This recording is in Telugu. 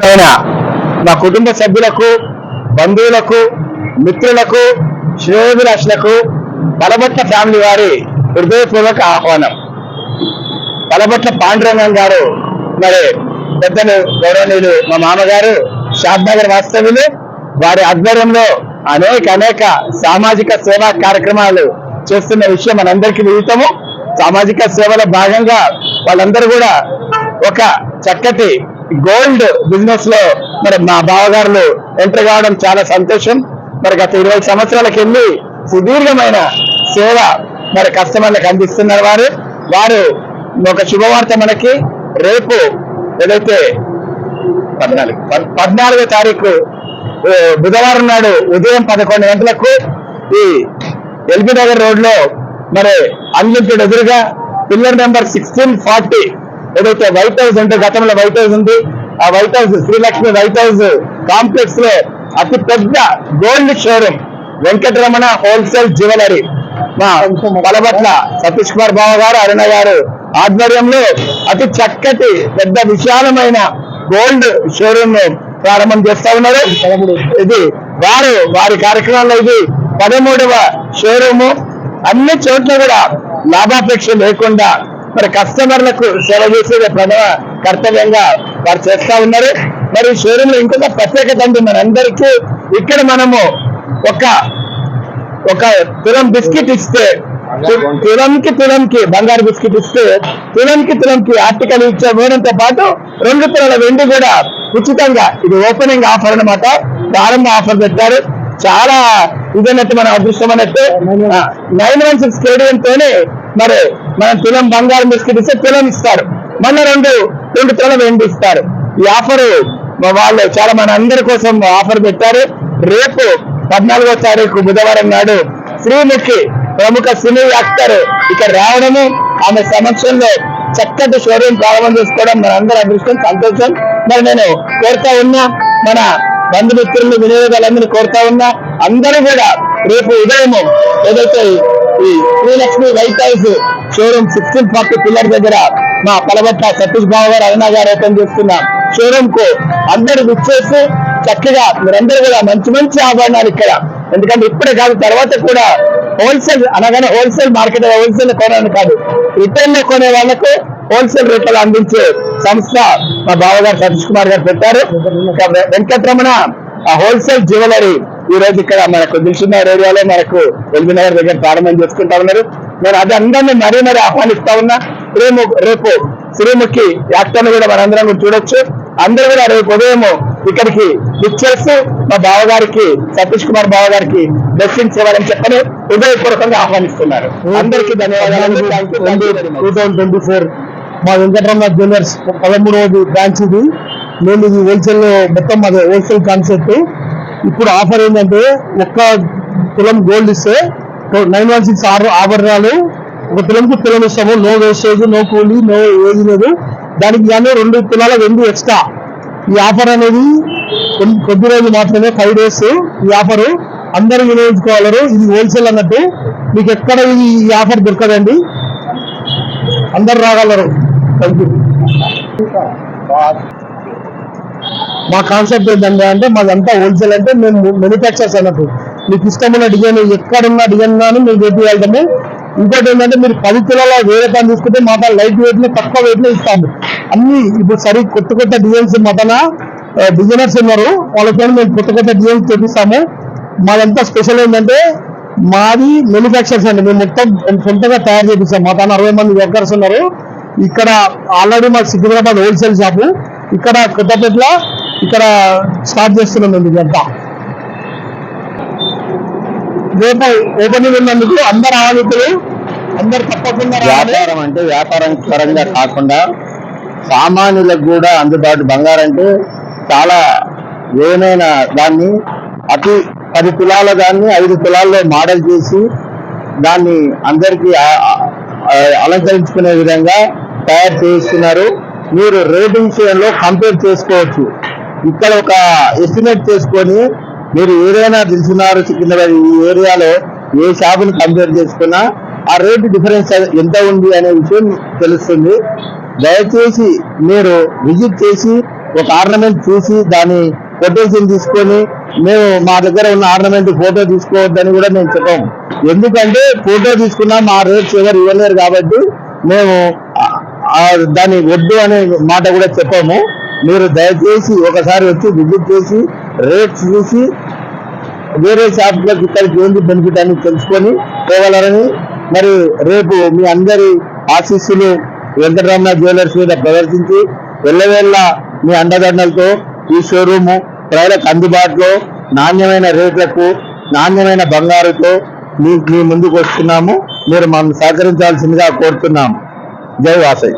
అయిన మా కుటుంబ సభ్యులకు, బంధువులకు, మిత్రులకు, శ్రేయోభిలాషులకు పలబట్ల ఫ్యామిలీ వారి హృదయపూర్వక ఆహ్వానం. పలబట్ల పాండురంగం గారు మరి పెద్దలు గౌరవనీయులు మా మామగారు షాద్నగర్ వాస్తవ్యులు, వారి ఆధ్వర్యంలో అనేక సామాజిక సేవా కార్యక్రమాలు చేస్తున్న విషయం మనందరికీ విదితము. సామాజిక సేవలో భాగంగా వాళ్ళందరూ కూడా ఒక చక్కటి గోల్డ్ బిజినెస్ లో మరి మా బావగారులు ఎంటర్ కావడం చాలా సంతోషం. మరి గత 20 సంవత్సరాలకు వెళ్ళి సుదీర్ఘమైన సేవ మరి కస్టమర్లకు అందిస్తున్నారు. వారు ఒక శుభవార్త మనకి రేపు ఏదైతే 14వ తారీఖు బుధవారం నాడు ఉదయం 11 గంటలకు ఈ ఎల్బీ నగర్ రోడ్ లో మరి అన్లిమిటెడ్ ఎదురుగా పిల్లర్ నెంబర్ 1640 ఏదైతే వైట్ హౌస్ ఉంటే గతంలో వైట్ హౌస్ ఉంది, ఆ white house Srilakshmi white house complex లో అతి పెద్ద gold showroom Venkataramana wholesale jewellery మా పలబట్ల సతీష్ కుమార్ బావ గారు, అరుణ గారు ఆధ్వర్యంలో అతి చక్కటి పెద్ద విశాలమైన గోల్డ్ షోరూమ్ ప్రారంభం చేస్తా ఉన్నారు. ఇది వారి కార్యక్రమంలో ఇది 13వ షోరూము. అన్ని చోట్ల కూడా లాభాపేక్ష లేకుండా మరి కస్టమర్లకు సేవ చేసేది ప్రథమ కర్తవ్యంగా వారు చేస్తా ఉన్నారు. మరి షోరూమ్ లో ఇంకొక ప్రత్యేకత ఉంది మనందరికీ. ఇక్కడ మనము ఒక తులం బిస్కెట్ ఇస్తే తులంకి బంగారు బిస్కెట్ ఇస్తే తులంకి ఆర్టికల్ ఇచ్చే వేయడంతో పాటు 2 తులాల వెండి కూడా ఉచితంగా. ఇది ఓపెనింగ్ ఆఫర్ అన్నమాట, ప్రారంభ ఆఫర్ పెట్టారు. చాలా ఇదన్నట్టు మన అదృష్టం అన్నట్టు 916 స్టేడియం తోనే మరి మనం తులం బంగారం బిస్కెట్ ఇస్తే తులం ఇస్తారు, మళ్ళీ 2 తులాల వెండి ఇస్తారు. ఈ ఆఫర్ వాళ్ళు చాలా మన అందరి కోసం ఆఫర్ పెట్టారు. రేపు 14వ తారీఖు బుధవారం నాడు శ్రీముఖి ప్రముఖ సినీ యాక్టర్ ఇక్కడ రావడము, ఆమె సమక్షంలో చక్కటి షోరూమ్ ప్రారంభం చేసుకోవడం మన అందరి అదృష్టం, సంతోషం. మరి నేను కోరుతా ఉన్నా, మన బంధుమిత్రులు వినియోగదారులందరినీ కోరుతా ఉన్నా, అందరూ కూడా రేపు ఉదయం ఏదైతే ఈ Srilakshmi white house showroom 1640 pillar దగ్గర మా పలబట్ల సతీష్ బాబు గారు, అరుణ గారు ఓపెన్ చేస్తున్న షోరూమ్ కు అందరూ విచ్చేసి చక్కగా మీరందరూ కూడా మంచి ఆభరణాలు ఇక్కడ, ఎందుకంటే ఇప్పుడే కాదు తర్వాత కూడా హోల్సేల్ అనగానే హోల్సేల్ మార్కెట్ హోల్సేల్ కొనని కాదు, రిటైల్ లో కొనే వాళ్లకు హోల్సేల్ రేట్లలో అందించే సంస్థ మా బావగారు సతీష్ కుమార్ గారు పెట్టారు. వెంకటరమణ హోల్సేల్ జ్యువెలరీ ఈ రోజు ఇక్కడ మనకు దిల్సుఖ్నగర్ ఏరియాలో మనకు ఎల్బీ నగర్ దగ్గర ప్రారంభం చేసుకుంటా ఉన్నారు. నేను అది అందరినీ మరీ ఆహ్వానిస్తా ఉన్నా. రేపు శ్రీముఖి యాక్టర్ను కూడా మనందరం కూడా చూడొచ్చు. అందరూ కూడా రేపు ఉదయం ఇక్కడికి ఇచ్చేస్తూ మా బావగారికి సతీష్ కుమార్ బావ గారికి బ్లెస్సింగ్స్ ఇవ్వాలని చెప్పని హృదయపూర్వకంగా ఆహ్వానిస్తున్నారు. అందరికీ ధన్యవాదాలు. 2024 మా వెంకటరమణ జ్యువెలర్స్ 13వ బ్రాంచ్ ఇది. మేము ఇది హోల్సేల్ మొత్తం మాది హోల్సేల్ కాన్సెప్ట్. ఇప్పుడు ఆఫర్ ఏంటంటే 1 తులం గోల్డ్ ఇస్తే 916 ఆభరణాలు 1 తులంకు తులం ఇస్తాము. నో వేస్టేజ్, నో కూలీ, నో ఏది లేదు. దానికి కానీ 2 తులాల వెండి ఎక్స్ట్రా. ఈ ఆఫర్ అనేది కొద్ది రోజులు మాత్రమే, 5 days ఈ ఆఫర్. అందరూ వినియోగించుకోగలరు. ఇది హోల్సేల్ అన్నట్టు, మీకు ఎక్కడ ఈ ఆఫర్ దొరకదండి, అందరు రాగలరు. Thank you. మా కాన్సెప్ట్ ఏంటంటే మాదంతా హోల్సేల్, అంటే మేము మ్యానుఫ్యాక్చర్స్ అన్నట్టు. మీకు ఇష్టమైన డిజైన్ ఎక్కడున్న డిజైన్ కానీ మేము వేపియాలంటే. ఇంకోటి ఏంటంటే మీరు 10 తులాల వేరే పని తీసుకుంటే మాత్రం లైట్ వెయిట్ లో తక్కువ వెయిట్ లో ఇస్తాము. అన్ని ఇప్పుడు కొత్త డిజైన్స్ మతన డిజైనర్స్ ఉన్నారు, వాళ్ళతో మేము కొత్త డిజైన్స్ చేపిస్తాము. మాదంతా స్పెషల్ ఏంటంటే మాది మ్యానుఫ్యాక్చర్స్ అండి. మేము మొత్తం సొంతంగా తయారు చేపిస్తాం. మా తన 60 మంది వర్కర్స్ ఉన్నారు ఇక్కడ. ఆల్రెడీ మాకు సికింద్రాబాద్ హోల్సేల్ షాపు, ఇక్కడ కొత్తపేటలో ఇక్కడ స్టార్ట్ చేస్తున్నాం మేము. ఇదంతా రేపు ఓపెనింగ్ ఉన్నందుకు అందరు ఆహ్వానితులు, అందరు తప్పకుండా. వ్యాపారం అంటే వ్యాపారం పరంగా కాకుండా సామాన్యులకు కూడా అందుబాటు. బంగారం అంటే చాలా ఏమైనా దాన్ని అతి 10 తులాల దాన్ని 5 తులాల్లో మోడల్ చేసి దాన్ని అందరికీ అలంకరించుకునే విధంగా తయారు చేస్తున్నారు. మీరు రేటింగ్ లో కంపేర్ చేసుకోవచ్చు. ఇక్కడ ఒక ఎస్టిమేట్ చేసుకొని మీరు ఏదైనా దిల్సుఖ్నగర్ సికింద్రాబాద్ ఈ ఏరియాలో ఏ షాపుని కంపేర్ చేసుకున్నా ఆ రేటు డిఫరెన్స్ ఎంత ఉంది అనే విషయం తెలుస్తుంది. దయచేసి మీరు విజిట్ చేసి ఒక ఆర్నమెంట్ చూసి దాని కొటేషన్ తీసుకొని మేము మా దగ్గర ఉన్న ఆర్నమెంట్ ఫోటో తీసుకోవద్దని కూడా మేము చెప్పాము. ఎందుకంటే ఫోటో తీసుకున్నా మా రేట్స్ ఎవరు ఇవ్వలేరు కాబట్టి మేము దాని వద్దు అనే మాట కూడా చెప్పాము. మీరు దయచేసి ఒకసారి వచ్చి విజిట్ చేసి రేట్స్ చూసి వేరే షాప్లకు ఇక్కడికి ఏంటి బెనిఫిట్ అని తెలుసుకొని పోగలరని, మరి రేపు మీ అందరి ఆశీస్సులు వెంకటరమణ జ్యువెలర్స్ మీద ప్రదర్శించి ఎల్లవేళ్ళ మీ అండదండలతో ఈ షోరూము ప్రజలకు అందుబాటులో నాణ్యమైన రేట్లకు నాణ్యమైన బంగారుతో మీ ముందుకు వస్తున్నాము. మీరు మనం సహకరించాల్సిందిగా కోరుతున్నాము. జై వాసవి.